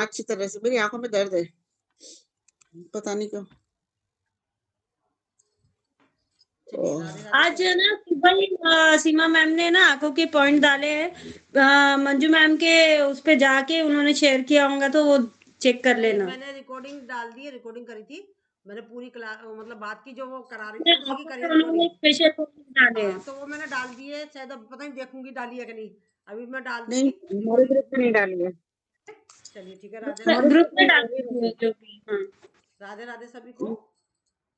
अच्छी तरह से। मेरी आंखों में दर्द है, पता नहीं क्यों। आज ना सुबह ही सीमा मैम ने ना आंखों के पॉइंट डाले हैं, मंजू मैम के उस पे जाके उन्होंने शेयर किया होगा तो वो चेक कर लेना। मैंने रिकॉर्डिंग डाल दी है, रिकॉर्डिंग करी थी मैंने पूरी क्लास, मतलब बात की जो वो करा रही थी उसी की करी उन्होंने स्पेशल पॉइंट डाले हैं। तो वो मैंने डाल दी है, शायद अब पता नहीं देखूंगी डाली है कि नहीं, अभी मैं डाल नहीं, दूंगी। हमारे ग्रुप में नहीं डाली है। चलिए ठीक है, राधे ग्रुप में डाल दीजिए जो भी। हाँ, राधे राधे सभी को।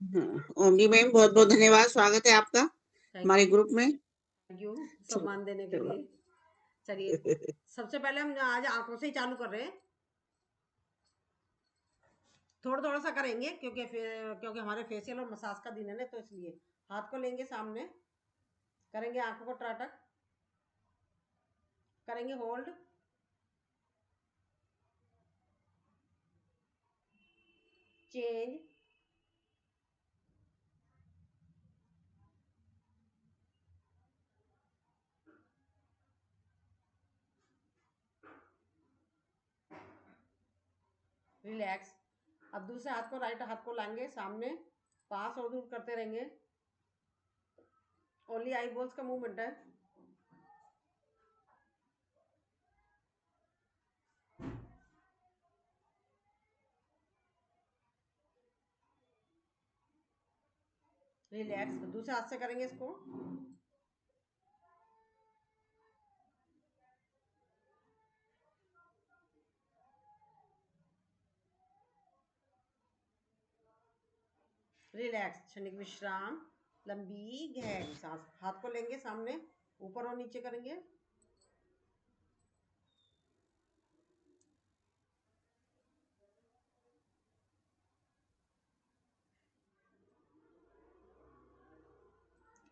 हाँ, ओम जी मैम बहुत बहुत धन्यवाद, स्वागत है आपका हमारे ग्रुप में। थैंक यू सम्मान देने के लिए। चलिए सबसे पहले हम आज आंखों से ही चालू कर रहे हैं, थोड़ा थोड़ा सा करेंगे क्योंकि हमारे फेशियल और मसाज का दिन है ना, तो इसलिए हाथ को लेंगे सामने, करेंगे आंखों को त्राटक, करेंगे होल्ड, चेंज, रिलैक्स। अब दूसरे हाथ को, राइट हाथ को लाएंगे सामने, पास और दूर करते रहेंगे, ओनली आई बॉल्स का मूवमेंट है। रिलैक्स, दूसरे हाथ से करेंगे इसको, रिलैक्स, क्षणिक विश्राम, लंबी गहरी सांस। हाथ को लेंगे सामने, ऊपर और नीचे करेंगे,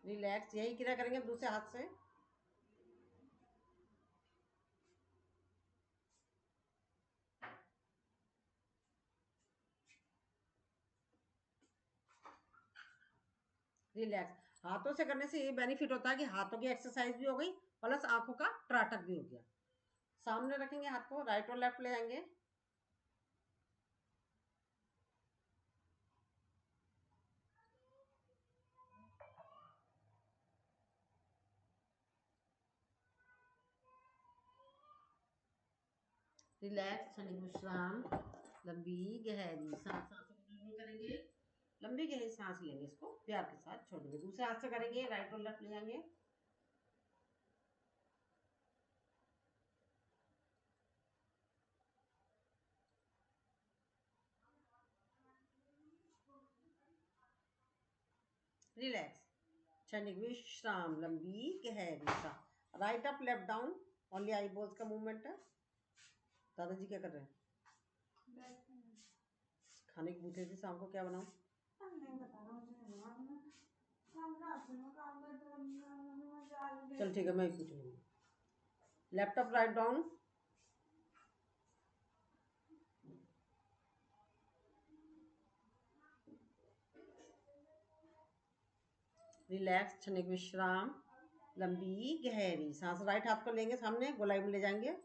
रिलैक्स। यही क्रिया करेंगे दूसरे हाथ से, रिलैक्स। हाथों से करने से ये बेनिफिट होता है कि हाथों की एक्सरसाइज भी हो गई प्लस आंखों का त्राटक भी हो गया। सामने रखेंगे हाथ को, राइट और लेफ्ट ले जाएंगे, रिलैक्स, क्षणिक विश्राम, लंबी गहरी सांस। सांसों को कंट्रोल करेंगे, लंबी गहरी सांस लेंगे, इसको प्यार के साथ छोड़ेंगे। दूसरे हाथ से करेंगे, राइट और लेफ्ट ले जाएंगे, रिलैक्स, क्षणिक विश्राम, लंबी गहरी सांस। Right up left down, only I balls का मूवमेंट है। दादाजी क्या कर रहे हैं? खाने की पूछ रही थी शाम को क्या बनाऊं? चल ठीक है, मैं ही पूछ लूंगी। Left up write down, relax, क्षणिक विश्राम, लंबी गहरी सांस। राइट हाथ को लेंगे सामने, गोलाई में ले जाएंगे,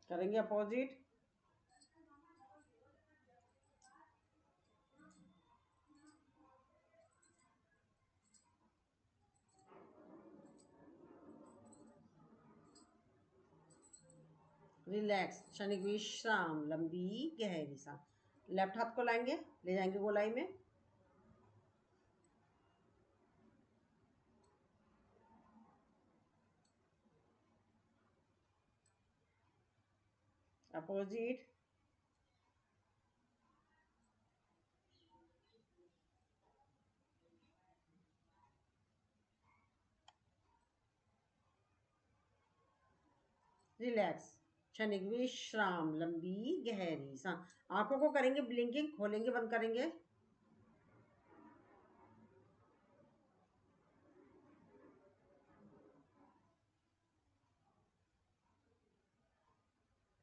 करेंगे अपोजिट, रिलैक्स, क्षणिक विश्राम, लंबी गहरी सांस। लेफ्ट हाथ को लाएंगे, ले जाएंगे गोलाई में, अपोजिट, रिलैक्स, क्षणिक विश्राम, लंबी गहरी सांस। आंखों को करेंगे ब्लिंकिंग, खोलेंगे बंद करेंगे,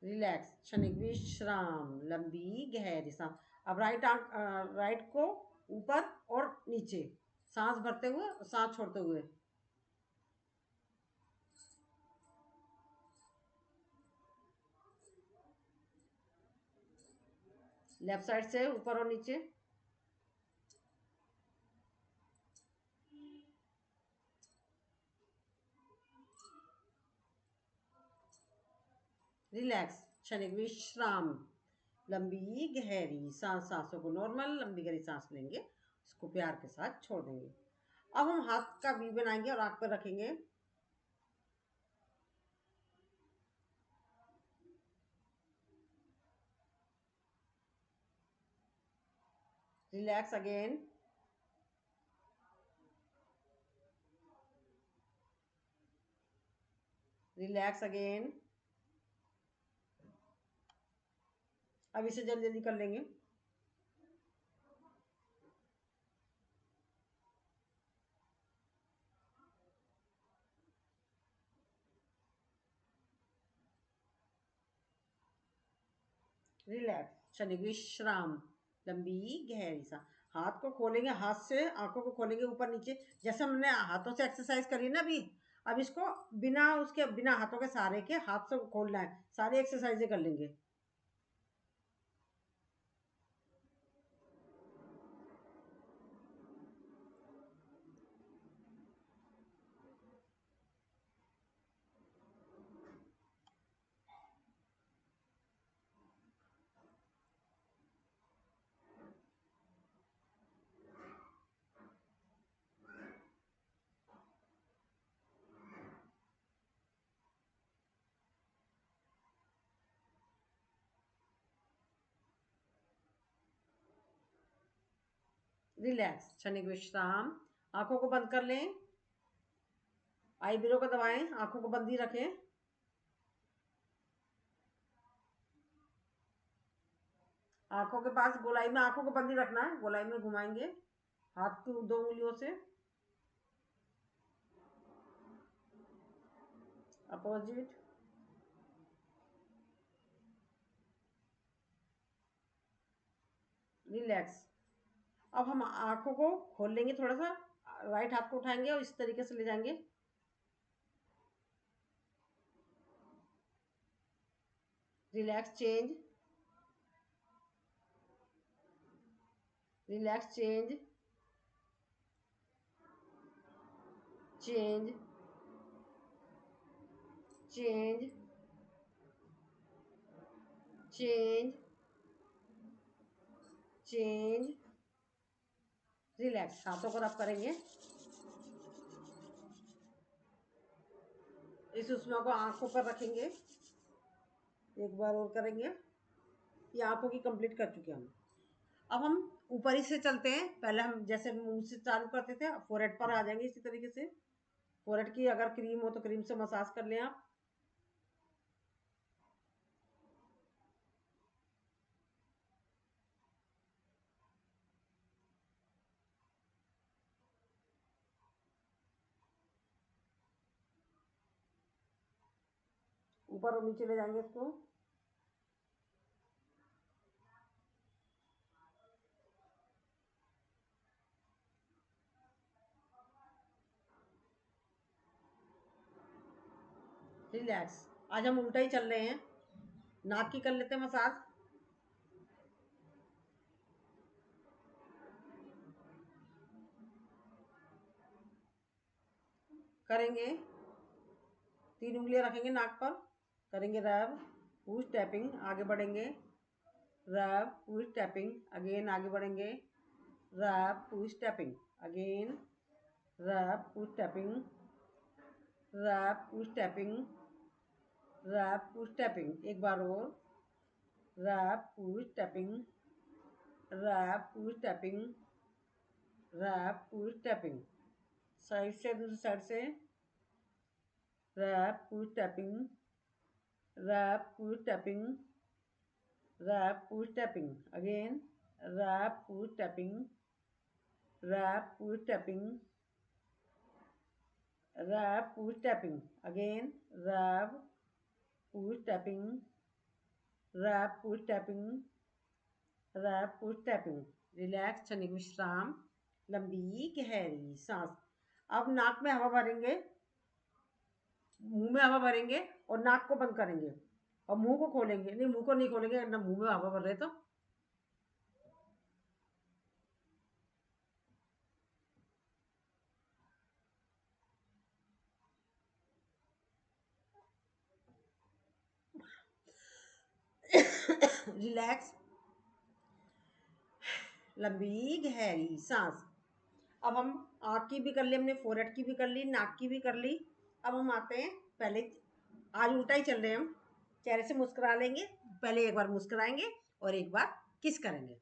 रिलैक्स, क्षणिक विश्राम, लंबी गहरी सांस। अब राइट को ऊपर और नीचे, सांस भरते हुए और सांस छोड़ते हुए। लेफ्ट साइड से ऊपर और नीचे। रिलैक्स, क्षणिक विश्राम। लंबी गहरी सांसों को नॉर्मल लंबी गहरी सांस लेंगे, उसको प्यार के साथ छोड़ देंगे। अब हम हाथ का वी बनाएंगे और आंख पर रखेंगे। Relax again. Relax again. अब इसे जल्दी जल्दी कर लेंगे। रिलैक्स, क्षणिक विश्राम। लंबी गहरी सा हाथ को खोलेंगे, हाथ से आंखों को खोलेंगे ऊपर नीचे, जैसे हमने हाथों से एक्सरसाइज करी ना अभी। अब इसको बिना हाथों के सहारे के हाथ से खोलना है, सारी एक्सरसाइजें कर लेंगे। रिलैक्स, क्षणिक विश्राम। आंखों को बंद कर लें, आईब्रो को दबाएं, आंखों को बंद ही रखें। आंखों के पास गोलाई में आंखों को बंद ही रखना है, गोलाई में घुमाएंगे हाथ की 2 उंगलियों से। अपोजिट। रिलैक्स। अब हम आंखों को खोल लेंगे, थोड़ा सा राइट हाथ को उठाएंगे और इस तरीके से ले जाएंगे। Relax, change. Relax, change. Change, change, change, change. Relax, हाथों को रब करेंगे। इस उष्मा को आंखों पर रखेंगे, एक बार और करेंगे। ये आंखों की कंप्लीट कर चुके हम। अब हम ऊपर ही से चलते हैं, पहले हम जैसे मुंह से चालू करते थे, फोरहेड पर आ जाएंगे इसी तरीके से। फोरहेड की अगर क्रीम हो तो क्रीम से मसाज कर लें आप। ऊपर और नीचे ले जाएंगे इसको। रिलैक्स। आज हम उल्टा ही चल रहे हैं, नाक की कर लेते हैं मसाज। करेंगे, 3 उंगलियां रखेंगे नाक पर, करेंगे रब, पुश, टैपिंग, आगे बढ़ेंगे। रब, पुश, टैपिंग, अगेन आगे बढ़ेंगे। Rub, push, tapping, again. Rub, push, tapping, rub, push, tapping, rub, push, tapping, एक बार और। Rub, push, tapping, rub, push, tapping, rub, push, tapping. Side से दूसरी साइड से। Rub, push, tapping, rub, push, tapping, rub, push, tapping, again. Rub, push, tapping, rub, push, tapping, rub, push, tapping, again. Rub, push, tapping, rub, push, tapping, rub push tapping, relax क्षणिक विश्राम, लंबी गहरी सांस। अब नाक में हवा भरेंगे, मुंह में हवा भरेंगे और नाक को बंद करेंगे और मुंह को खोलेंगे। नहीं, मुंह को नहीं खोलेंगे ना, मुंह में हवा भर रहे तो। रिलैक्स, लंबी गहरी सांस। अब हम आँख की भी कर ली, हमने फोरहेड की भी कर ली, नाक की भी कर ली। अब हम आते हैं, पहले आज उल्टा ही चल रहे हैं हम। चेहरे से मुस्कुरा लेंगे, पहले एक बार मुस्कुराएंगे और एक बार किस करेंगे।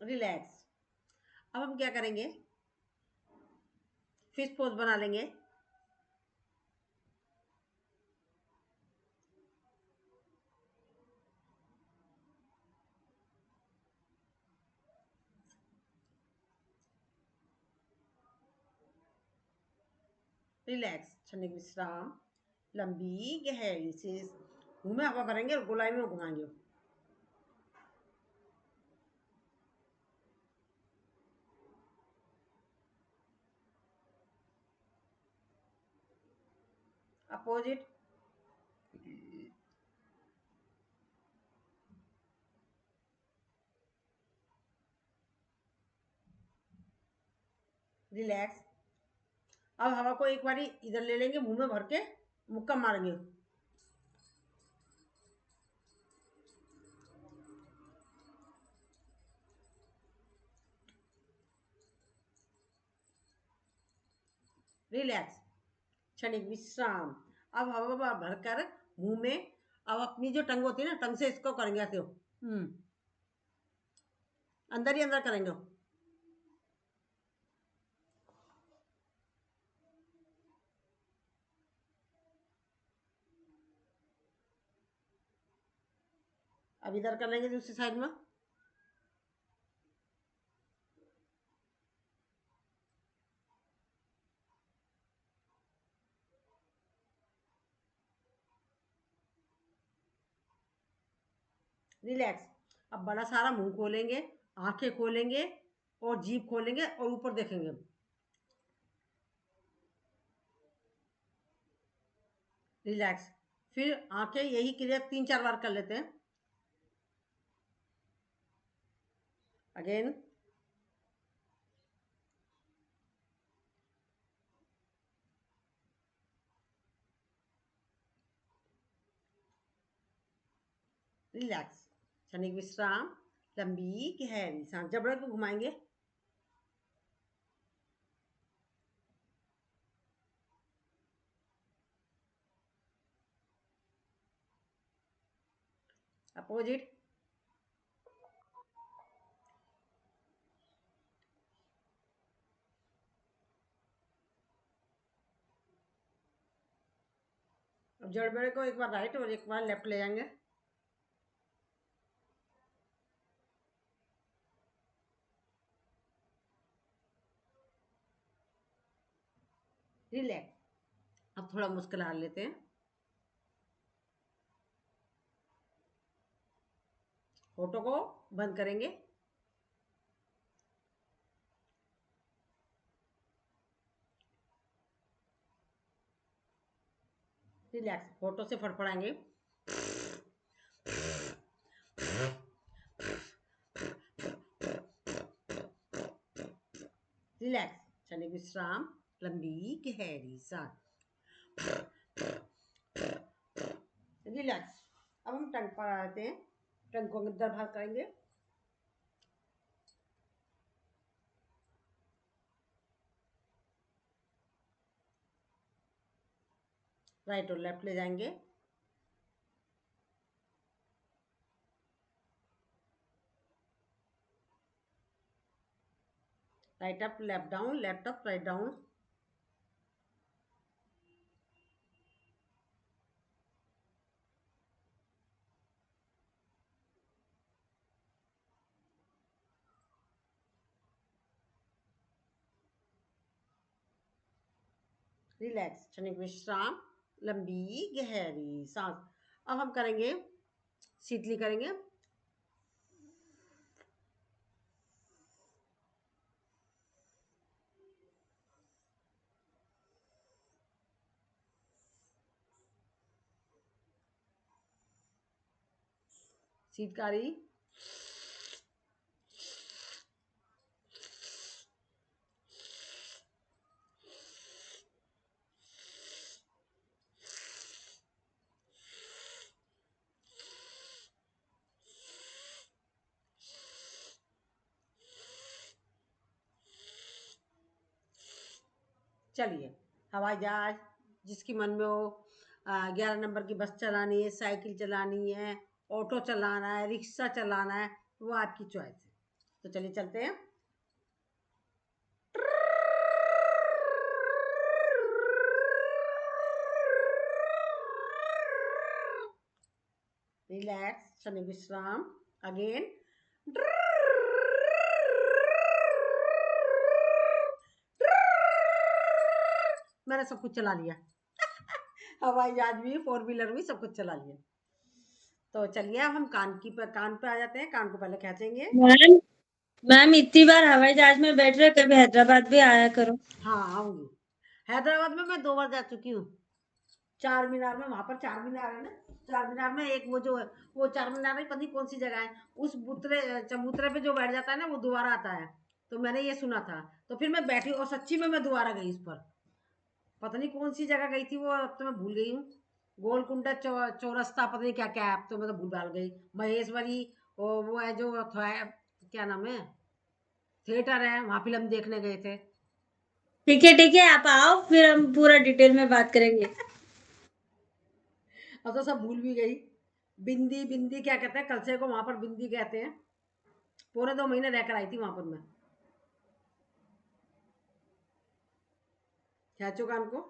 रिलैक्स। अब हम क्या करेंगे, फिश पोज बना लेंगे। रिलैक्स, क्षणिक विश्राम, लंबी गहरी से मुंह में हवा भरेंगे और गोलाई में घुमाएंगे। अपोजिट। रिलैक्स। अब हवा को एक बारी इधर ले लेंगे, मुंह में भर के मुक्का मारेंगे। रिलैक्स, क्षणिक विश्राम। अब हवा भरकर मुंह में, अब अपनी जो टंग होती है ना, टंग से इसको करेंगे ऐसे, अंदर ही अंदर करेंगे। अब इधर कर लेंगे दूसरी साइड में। रिलैक्स। अब बड़ा सारा मुंह खोलेंगे, आंखें खोलेंगे और जीभ खोलेंगे और ऊपर देखेंगे। रिलैक्स। फिर आंखें, यही क्रिया 3-4 बार कर लेते हैं। अगेन। रिलैक्स, क्षणिक विश्राम, लंबी गहरी सांस। जबड़े को घुमाएंगे। अपोजिट। अब जड़बड़े को एक बार राइट और एक बार लेफ्ट ले जाएंगे। रिलैक्स। अब थोड़ा मुस्कुरा लेते हैं। फोटो को बंद करेंगे। रिलैक्स, फोटो से फड़फड़ाएंगे। रिलैक्स, क्षणिक विश्राम, लंबी गहरी सांस। रिलैक्स। अब हम टंग पर आते हैं, टंग को अंदर बाहर करेंगे। राइट और लेफ्ट ले जाएंगे। Right up, left down, left up, write down. Relax, क्षणिक विश्राम, लंबी गहरी सांस। अब हम करेंगे शीतली करेंगे। शीतकारी, चलिए हवाई जहाज जिसकी मन में हो, 11 नंबर की बस चलानी है, साइकिल चलानी है, ऑटो चलाना है, रिक्शा चलाना है, वो आपकी चॉइस है। तो चलिए चलते हैं। रिलैक्स, क्षणिक विश्राम, अगेन। मैंने सब कुछ चला लिया हवाई जहाज भी, 4 व्हीलर भी, सब कुछ चला लिया। तो चलिए अब हम कान पे आ जाते हैं। कान को पहले खींचेंगे। मैम इतनी बार हवाई जहाज में बैठ रहे, कभी हैदराबाद भी आया करो। हाँ आऊंगी। हैदराबाद में मैं 2 बार जा चुकी हूँ। चार मीनार में, वहां पर चार मीनार है ना, चार मीनार में एक वो जो है, वो चार मीनार में पता नहीं कौन सी जगह है, उस चबूतरे पे जो बैठ जाता है ना वो दोबारा आता है। तो मैंने ये सुना था, तो फिर मैं बैठी और सच्ची में मैं दोबारा गई इस पर। पता नहीं कौन सी जगह गई थी वो, अब तो मैं भूल गई हूँ। गोलकुंडा चौरस्ता, पता नहीं क्या क्या है, अब तो मैं तो भूल भाल गई। महेश्वरी, वो है जो क्या नाम है, थिएटर है, वहां फिल्म देखने गए थे। ठीक है, आप आओ फिर हम पूरा डिटेल में बात करेंगे। अब तो सब भूल भी गई। बिंदी, बिंदी क्या कहते हैं, कलसे को वहां पर बिंदी कहते हैं। पौने 2 महीने रहकर आई थी वहां पर मैं। खींचो कान को।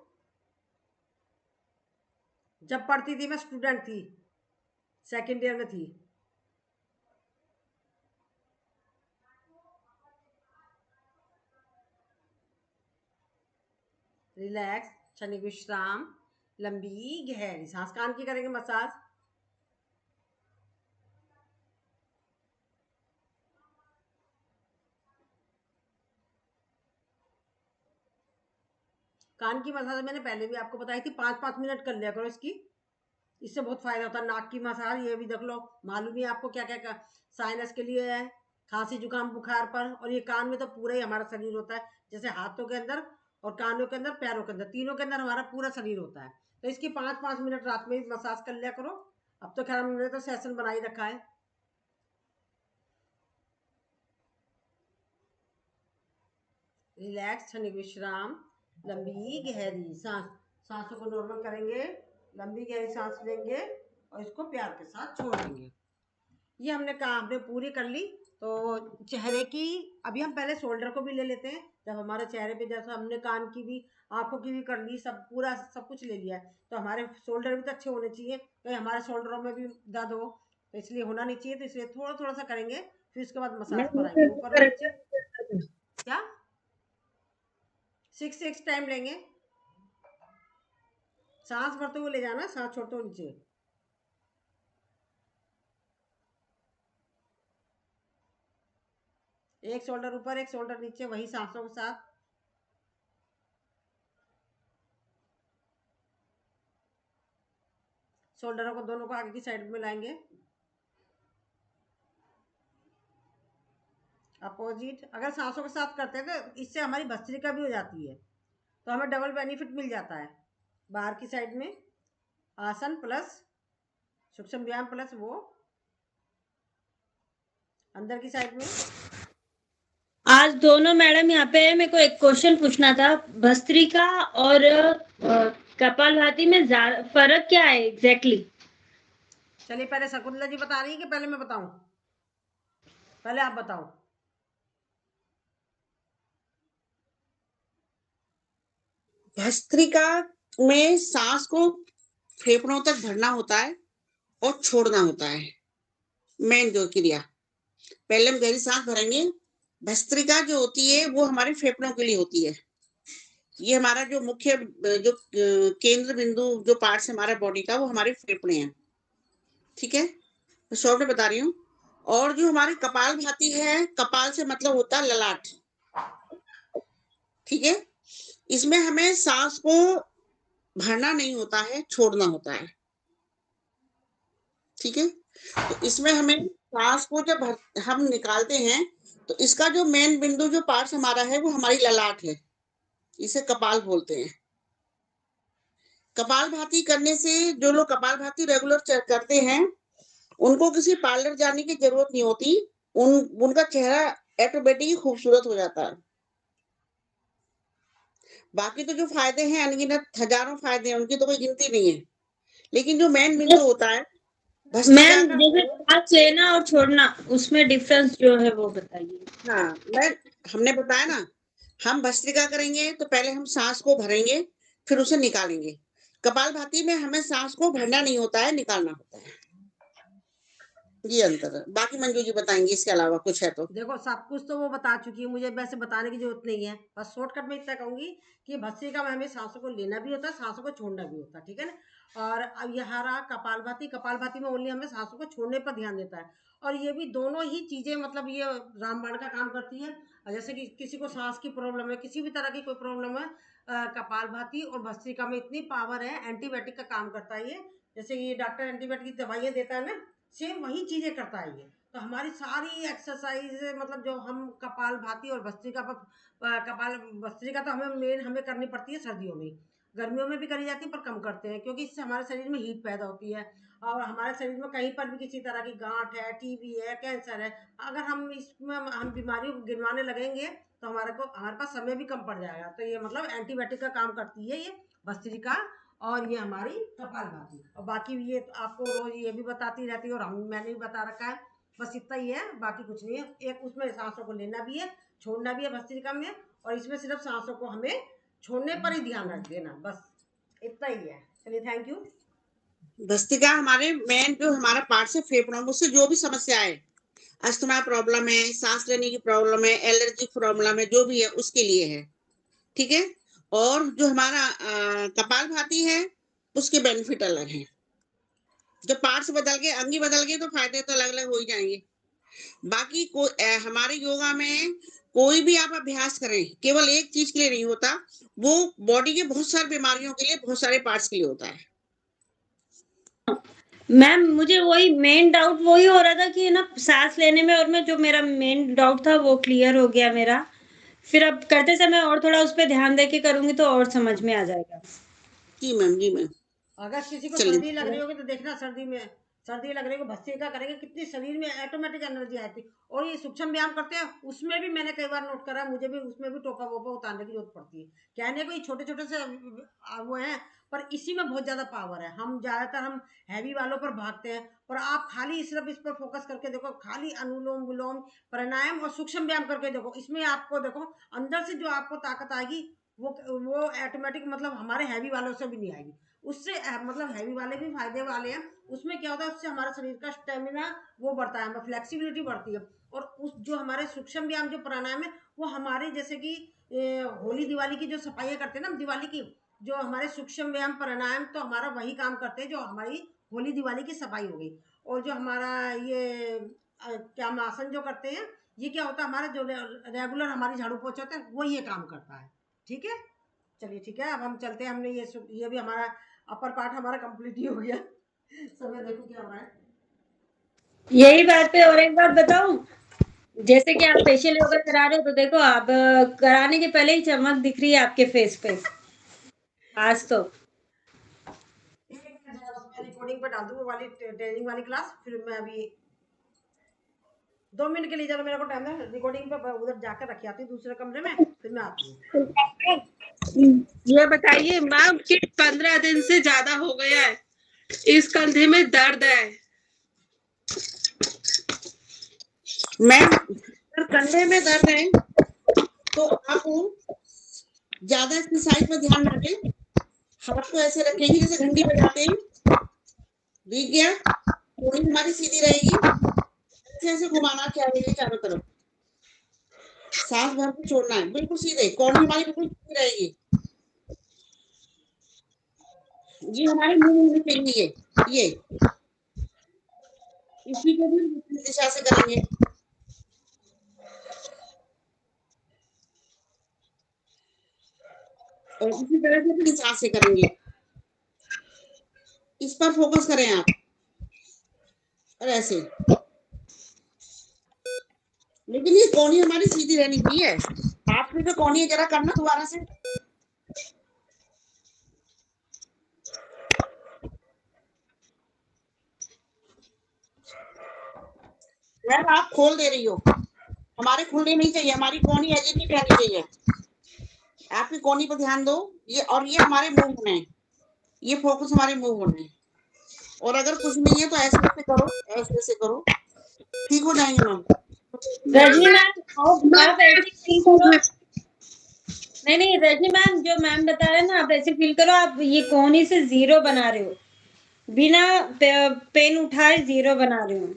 जब पढ़ती थी मैं स्टूडेंट थी, सेकेंड ईयर में थी। रिलैक्स, क्षणिक विश्राम, लंबी गहरी सांस। कान की करेंगे मसाज। कान की मसाज मैंने पहले भी आपको बताई थी, 5-5 मिनट कर लिया करो इसकी। इससे बहुत फायदा होता है। नाक की मसाज ये भी देख लो, मालूम ही आपको क्या क्या साइनस के लिए है, खांसी जुकाम बुखार पर। और ये कान में तो पूरा ही हमारा शरीर होता है, जैसे हाथों के अंदर और कानों के अंदर, पैरों के अंदर, तीनों के अंदर हमारा पूरा शरीर होता है। तो इसकी 5-5 मिनट रात में मसाज कर लिया करो। अब तो खैर हमने तो सेशन बना ही रखा है। रिलैक्स, क्षणिक विश्राम, लंबी गहरी सांस। सांसों को नॉर्मल करेंगे, लंबी गहरी सांस लेंगे और इसको प्यार के साथ छोड़ देंगे। ये हमने कहा, हमने पूरी कर ली। तो चेहरे की अभी हम पहले शोल्डर को भी ले लेते हैं। जब हमारे चेहरे पे, जैसा हमने कान की भी, आंखों की भी कर ली, सब पूरा सब कुछ ले लिया है, तो हमारे शोल्डर भी तो अच्छे होने चाहिए। कहीं हमारे शोल्डरों में भी दर्द हो, तो इसलिए होना नहीं चाहिए। तो इसलिए थोड़ा थोड़ा सा करेंगे, फिर उसके बाद मसाज पर आएंगे, ऊपर और नीचे। क्या 6 टाइम लेंगे। सांस भरते हुए ले जाना, सांस छोड़ते हुए नीचे। एक शोल्डर ऊपर, एक शोल्डर नीचे, वही सांसों के साथ। शोल्डरों को दोनों को आगे की साइड में लाएंगे, अपोजिट। अगर सांसों के साथ करते हैं तो इससे हमारी भस्त्रिका भी हो जाती है, तो हमें डबल बेनिफिट मिल जाता है। बाहर की साइड में आसन प्लस सूक्ष्म व्यायाम प्लस वो अंदर की साइड में। आज दोनों मैडम यहाँ पे है, मेरे को एक क्वेश्चन पूछना था। भस्त्रिका और कपालभाति में फर्क क्या है एग्जैक्टली? चलिए पहले शकुंतला जी बता रही है कि पहले मैं बताऊं? पहले आप बताओ। भस्त्रिका में सांस को फेफड़ों तक भरना होता है और छोड़ना होता है, मेन जो क्रिया। पहले हम गहरी सांस भरेंगे। भस्त्रिका जो होती है वो हमारे फेफड़ों के लिए होती है, ये हमारा जो मुख्य जो केंद्र बिंदु जो पार्ट है हमारा बॉडी का, वो हमारे फेफड़े हैं। ठीक है, तो शॉर्ट में बता रही हूँ। और जो हमारी कपाल भाती है, कपाल से मतलब होता है ललाट। ठीक है, इसमें हमें सांस को भरना नहीं होता है, छोड़ना होता है। ठीक है, तो इसमें हमें सांस को जब हम निकालते हैं, तो इसका जो मेन बिंदु जो पार्ट हमारा है, वो हमारी ललाट है। इसे कपाल बोलते हैं। कपालभाति करने से, जो लोग कपालभाति रेगुलर करते हैं, उनको किसी पार्लर जाने की जरूरत नहीं होती। उनका चेहरा ऑटोमेटिक ही खूबसूरत हो जाता है। बाकी तो जो फायदे हैं, अनगिनत हजारों फायदे हैं, उनकी तो कोई गिनती नहीं है। लेकिन जो मेन बिंदु होता है भस्त्रिका मैम, का, जैसे सांस लेना और छोड़ना, उसमें डिफरेंस जो है वो बताइए। हाँ, हमने बताया ना, हम भस्त्रिका करेंगे तो पहले हम सांस को भरेंगे, फिर उसे निकालेंगे। कपालभाति में हमें सांस को भरना नहीं होता है, निकालना होता है। ये अंतर है। बाकी मंजू जी बताएंगे इसके अलावा कुछ है तो। देखो, सब कुछ तो वो बता चुकी है, मुझे वैसे बताने की जरूरत नहीं है। बस शॉर्टकट में इतना कहूंगी कि भस्त्रिका में हमें सांसों को लेना भी होता है, सांसों को छोड़ना भी होता है। ठीक है ना। और अब यहाँ रहा कपालभाति। कपालभाति में ओनली हमें सांसों को छोड़ने पर ध्यान देता है। और ये भी दोनों ही चीजें मतलब ये रामबाण का काम करती है। जैसे कि किसी को सांस की प्रॉब्लम है, किसी भी तरह की कोई प्रॉब्लम है, कपालभाति और भस्त्रिका में इतनी पावर है, एंटीबायोटिक का काम करता है ये। जैसे ये डॉक्टर एंटीबायोटिक की दवाइयाँ देता है ना, सेम वही चीजें करता है ये। तो हमारी सारी एक्सरसाइज मतलब जो हम कपालभाति और भस्त्रिका पर कपाल भस्त्रिका तो हमें करनी पड़ती है सर्दियों में। गर्मियों में भी करी जाती है पर कम करते हैं, क्योंकि इससे हमारे शरीर में हीट पैदा होती है। और हमारे शरीर में कहीं पर भी किसी तरह की गांठ है, टीबी है, कैंसर है, अगर हम इसमें हम बीमारियों को गिनवाने लगेंगे तो हमारे पास समय भी कम पड़ जाएगा। तो ये मतलब एंटीबायोटिक का काम करती है ये भस्त्रिका, और ये हमारी कपालभाति। और बाकी ये तो आपको रोज ये भी बताती रहती है, और मैंने भी बता रखा है। बस इतना ही है, बाकी कुछ नहीं है। एक उसमें सांसों को लेना भी है, छोड़ना भी है भस्त्रिका में, और इसमें सिर्फ सांसों को हमें छोड़ने पर ही ध्यान रख देना, बस इतना ही है। चलिए, थैंक यू। भस्त्रिका हमारे मेन जो हमारा पार्ट है फेफड़ों में, उससे जो भी समस्या है, अस्थमा प्रॉब्लम है, सांस लेने की प्रॉब्लम है, एलर्जी प्रॉब्लम है, जो भी है उसके लिए है। ठीक है, और जो हमारा कपालभाति है, उसके बेनिफिट अलग हैं। जब पार्ट्स बदल गए, अंगी बदल गए, तो फायदे तो अलग अलग हो ही जाएंगे। बाकी हमारे योगा में कोई भी आप अभ्यास करें, केवल एक चीज के लिए नहीं होता, वो बॉडी के बहुत सारी बीमारियों के लिए, बहुत सारे पार्ट्स के लिए होता है। मैम, मुझे वही मेन डाउट वही हो रहा था कि ना सांस लेने में, और मैं जो मेरा मेन डाउट था वो क्लियर हो गया मेरा। फिर अब करते समय और थोड़ा उस पर ध्यान दे के करूंगी तो और समझ में आ जाएगा। जी मैम, जी मैम। अगर किसी को चलिए, सर्दी लग रही होगी तो देखना, सर्दी लग रही होगी, भस्त्रिका करेंगे, कितनी शरीर में ऑटोमेटिक एनर्जी आती है। और ये सूक्ष्म व्यायाम करते हैं, उसमें भी मैंने कई बार नोट करा, मुझे भी उसमें भी टोपा वोपा उतारने की जरूरत पड़ती है। कहने को ये छोटे छोटे से वो है, पर इसी में बहुत ज्यादा पावर है। हम ज्यादातर हम हैवी वालों पर भागते हैं, पर आप खाली सिर्फ इस पर फोकस करके देखो, खाली अनुलोम विलोम प्राणायाम और सूक्ष्म व्यायाम करके देखो, इसमें आपको देखो अंदर से जो आपको ताकत आएगी, वो ऑटोमेटिक मतलब हमारे हैवी वालों से भी नहीं आएगी। उससे मतलब हैवी वाले भी फायदे वाले हैं। उसमें क्या होता है, उससे हमारा शरीर का स्टेमिना वो बढ़ता है, हमें फ्लेक्सिबिलिटी बढ़ती है। और उस जो हमारे सूक्ष्म व्यायाम जो प्राणायाम है, वो हमारे जैसे कि होली दिवाली की जो सफाइयाँ करते हैं ना दिवाली की, जो हमारे सूक्ष्म व्यायाम प्राणायाम तो हमारा वही काम करते हैं जो हमारी होली दिवाली की सफाई हो गई। और जो हमारा ये क्या हम आसन जो करते हैं, ये क्या होता है, हमारा जो रेगुलर हमारी झाड़ू पोछा होता है, वो ये काम करता है। ठीक है, चलिए ठीक है, अब हम चलते हैं। हमने ये भी हमारा अपर पार्ट हमारा कंप्लीट ही हो गया। समय देखो क्या हो रहा है। यही बात पे और एक बात बताऊं, जैसे कि आप फेशियल योगा करा रहे हो तो देखो, आप कराने के पहले ही चमक दिख रही है आपके फेस पे आज तो। रिकॉर्डिंग पर डाल दूँ वो वाली ट्रेनिंग वाली क्लास, फिर मैं अभी 2 मिनट के लिए, जरा मेरे को टाइम है, रिकॉर्डिंग पे उधर जाकर रखी आती दूसरे कमरे में, फिर मैं आती हूँ। ये बताइए मैम कि 15 दिन से ज्यादा हो गया है, इस कंधे में दर्द है। मैम, अगर कंधे में दर्द है तो आप ज्यादा एक्सरसाइज पर ध्यान रखें। हाथ को ऐसे रखेंगे जैसे घंटी बजाते हैं, दिख गया, पूरी हमारी सीधी रहेगी, ऐसे ऐसे घुमाना चाहिए चारों तरफ, सांस भर के छोड़ना है, बिल्कुल सीधे, कौन हमारी बिल्कुल सीधी रहेगी। ये हमारे मुंह में चाहिए, ये इसी को भी विपरीत दिशा से करेंगे। और इसी तरह से फिर सांस से करेंगे। इस पर फोकस करें आप, और ऐसे। लेकिन ये कोहनी हमारी सीधी रहनी चाहिए। आपने तो कोहनी जरा करना दोबारा से। यार आप खोल दे रही हो, हमारे खुलने नहीं चाहिए, हमारी कोहनी ऐसी नहीं रहनी चाहिए। आपकी कोहनी पर ध्यान दो। ये और ये हमारे मुंह में है, ये फोकस हमारे मुंह में है। और अगर कुछ नहीं है तो ऐसे ऐसे करो, ऐसे ऐसे करो, ठीक हो जाएंगे मैम। रजनी मैम आप ऐसे फील करो। नहीं रजनी मैम, जो मैम बता रहे हैं ना, आप ऐसे फील करो आप ये कोहनी से 0 बना रहे हो, बिना पेन उठाए 0 बना रहे हो।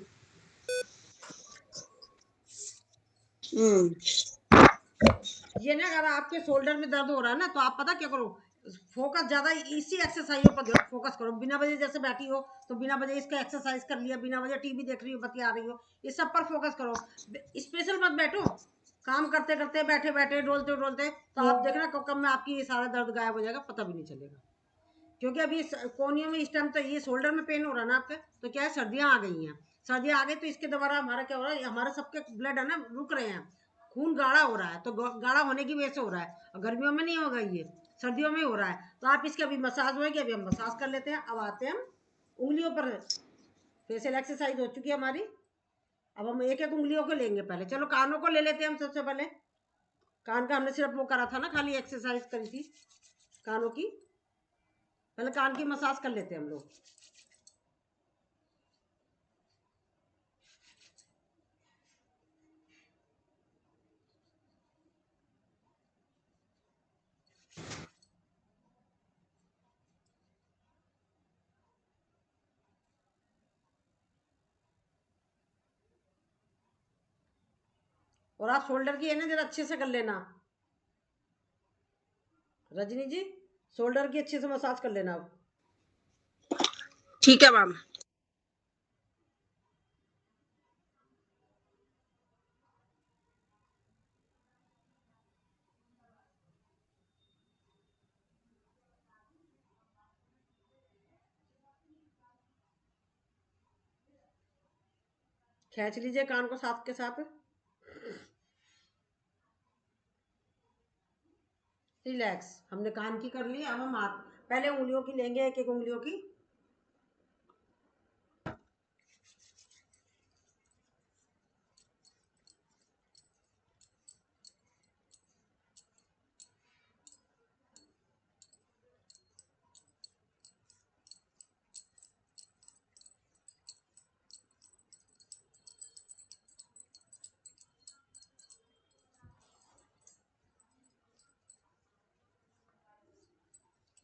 ये ना अगर आपके शोल्डर में दर्द हो रहा है ना, तो आप पता क्या करो, फोकस ज्यादा इसी एक्सरसाइजों पर फोकस करो। बिना वजह जैसे बैठी हो तो बिना वजह इसका एक्सरसाइज कर लिया, बिना वजह टीवी देख रही हो, बतिया रही हो, इस सब पर फोकस करो। स्पेशल मत बैठो, काम करते करते बैठे बैठे डोलते डोलते तो आप देखना कब में आपकी ये सारा दर्द गायब हो जाएगा, पता भी नहीं चलेगा। क्योंकि अभी कोहनियों में इस टाइम तो ये शोल्डर में पेन हो रहा है ना आपके, तो क्या है, सर्दियां आ गई हैं। सर्दियां आ गई तो इसके द्वारा हमारा क्या हो रहा है, हमारे सबके ब्लड है ना रुक रहे हैं, खून गाढ़ा हो रहा है, तो गाढ़ा होने की वजह से हो रहा है। और गर्मियों में नहीं होगा, ये सर्दियों में हो रहा है। तो आप इसके अभी मसाज होएगी, अभी हम मसाज कर लेते हैं। अब आते हैं हम उंगलियों पर। फेशियल एक्सरसाइज हो चुकी है हमारी, अब हम एक एक उंगलियों को लेंगे। पहले चलो कानों को ले लेते हैं हम सबसे पहले। कान का हमने सिर्फ वो करा था ना, खाली एक्सरसाइज करी थी कानों की। पहले कान की मसाज कर लेते हैं हम लोग। और आप शोल्डर की है ना जरा अच्छे से कर लेना रजनी जी, शोल्डर की अच्छे से मसाज कर लेना अब। ठीक है मैम। खींच लीजिए कान को साथ के साथ। रिलैक्स, हमने कान की कर ली। अब हम हाथ पहले उंगलियों की लेंगे, एक एक उंगलियों की।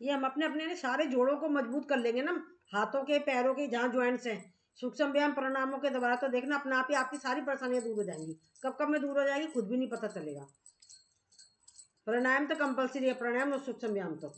ये हम अपने अपने सारे जोड़ों को मजबूत कर लेंगे ना, हाथों के पैरों के जहाँ ज्वाइंट्स हैं। सूक्ष्म व्यायाम प्राणायामों के द्वारा तो देखना अपने आप ही आपकी सारी परेशानियां दूर हो जाएंगी। कब कब में दूर हो जाएगी खुद भी नहीं पता चलेगा। प्राणायाम तो कंपलसरी है, प्राणायाम और सूक्ष्म व्यायाम तो।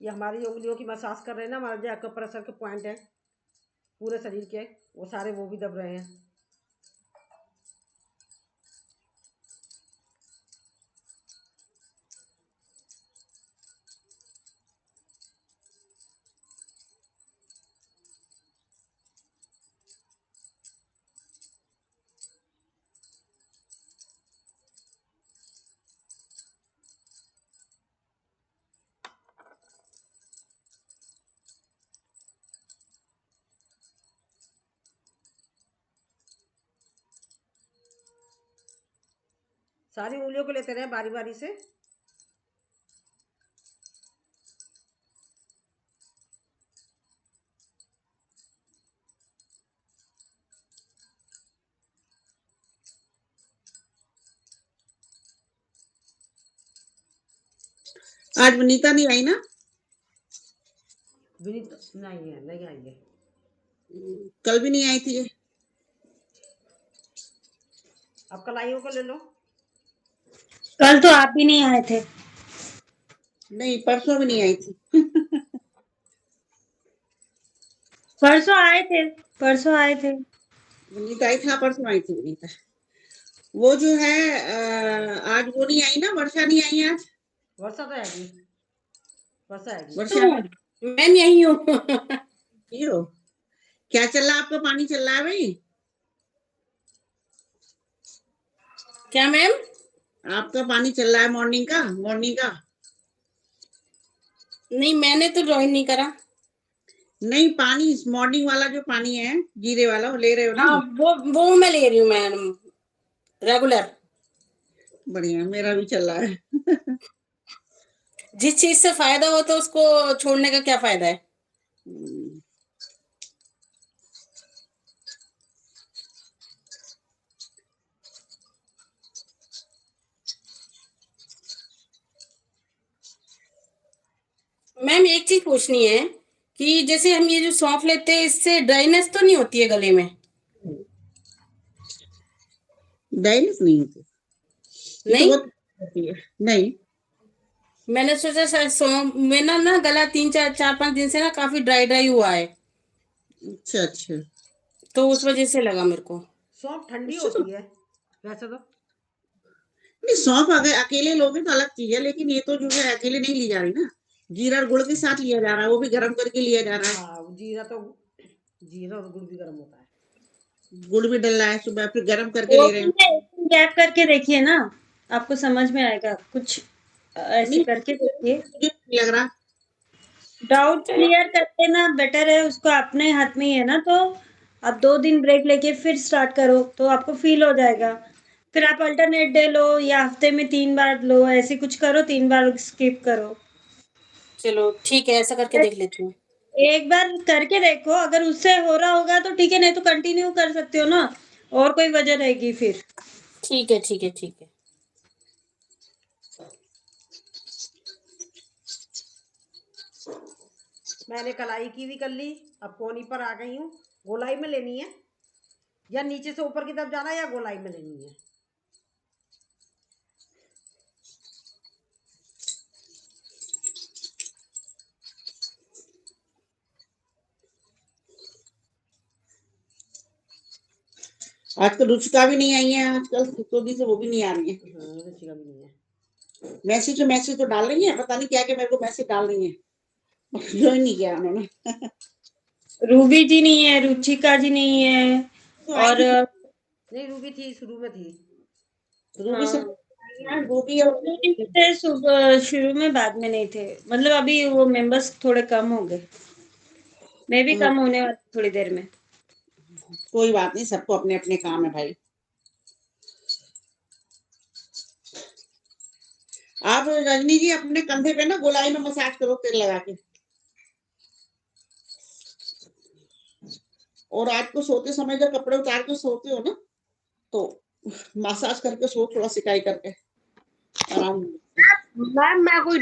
ये हमारी उंगलियों की मसाज कर रहे हैं ना, हमारे जो एक्यूप्रेशर के पॉइंट है पूरे शरीर के, वो सारे वो भी दब रहे हैं। सारी उंगलियों को लेते रहे बारी बारी से। आज वनीता नहीं आई ना? विनीत नहीं है, नहीं आई है। कल भी नहीं आई थी ये। अब कल आई हो ले लो। कल तो आप ही नहीं आए थे। नहीं, परसों भी नहीं आई थी। परसों आए थे, परसों आए थे। वनीता आई थी, हाँ परसों आई थी वनीता। वो जो है आज वो नहीं आई ना, वर्षा नहीं आई आज। वर्षा तो आएगी, वर्षा आएगी। वर्षा मैं यही हूँ। ये हो। क्या चल रहा है आपका? पानी चल रहा है भाई? क्या मैम? आपका पानी चल रहा है मॉर्निंग का? मॉर्निंग का नहीं, मैंने तो ज्वाइन नहीं करा। नहीं, पानी मॉर्निंग वाला जो पानी है जीरे वाला, वो ले रहे हो ना? हाँ, वो मैं ले रही हूँ मैडम, रेगुलर। बढ़िया, मेरा भी चल रहा है। जिस चीज से फायदा हो तो उसको छोड़ने का क्या फायदा है? मैम एक चीज पूछनी है कि जैसे हम ये जो सौंफ लेते हैं, इससे ड्राइनेस तो नहीं होती है गले में? डाइनेस नहीं होती। ये तो नहीं, बहुत होती है। नहीं, मैंने सोचा शायद सौंफ में ना गला 3-4-5 दिन से ना काफी ड्राई ड्राई हुआ है, अच्छा अच्छा। तो उस वजह से लगा मेरे को। सौंफ ठंडी उससे तो होती है वैसे तो। नहीं, सौंफ अगर अकेले लोगे तो अलग चीज है, लेकिन ये तो जो है अकेले नहीं ली जा रही ना, जीरा और गुड़ के साथ लिया जा रहा है, वो भी गर्म करके लिया जा रहा है। हाँ, जीरा और गुड़ भी गर्म होता है। गुड़ भी डल रहा है सुबह, फिर गर्म करके वो ले रहे भी हैं। एक दिन गैप करके देखिए ना, आपको समझ में आएगा कुछ। ऐसे नहीं, करके देखिए, मुझे नहीं लग रहा। डाउट क्लियर कर देना बेटर है, उसको अपने हाथ में ही है ना। तो आप 2 दिन ब्रेक लेके फिर स्टार्ट करो तो आपको फील हो जाएगा। फिर आप अल्टरनेट डे लो या हफ्ते में 3 बार लो, ऐसे कुछ करो, 3 बार स्किप करो। चलो ठीक है, ऐसा करके देख लेती हूँ। एक बार करके देखो, अगर उससे हो रहा होगा तो ठीक है, नहीं तो कंटिन्यू कर सकते हो ना, और कोई वजह रहेगी फिर। ठीक है ठीक है ठीक है। मैंने कलाई की भी कर ली, अब कोनी पर आ गई हूँ। गोलाई में लेनी है या नीचे से ऊपर की तरफ जाना है या गोलाई में लेनी है? आजकल रुचिका भी नहीं आई है, आजकल सितोदी से वो भी नहीं आ रही है। रुचिका भी नहीं है। मैसेज तो डाल रही है, पता नहीं क्या क्या मेरे को मैसेज डाल रही है। ज्वाइन नहीं किया उन्होंने। रूबी जी नहीं है, रुचिका जी नहीं है, तो आई और थी नहीं, रूबी थी, शुरू में थी। रूबी से। हाँ, रूबी और नहीं थे सुबह, शुरू में, बाद में नहीं थे। मतलब अभी वो मेंबर्स थोड़े कम हो गए, मैं भी हाँ, कम होने वाली थोड़ी देर में। कोई बात नहीं, सबको अपने अपने काम है भाई। आप रजनी जी अपने कंधे पे ना गोलाई में मसाज करो तेल लगा के, और रात को सोते समय जब कपड़े उतार के सोते हो ना, तो मसाज करके सो, थोड़ा सिकाई करके आराम। मैम मैं कोई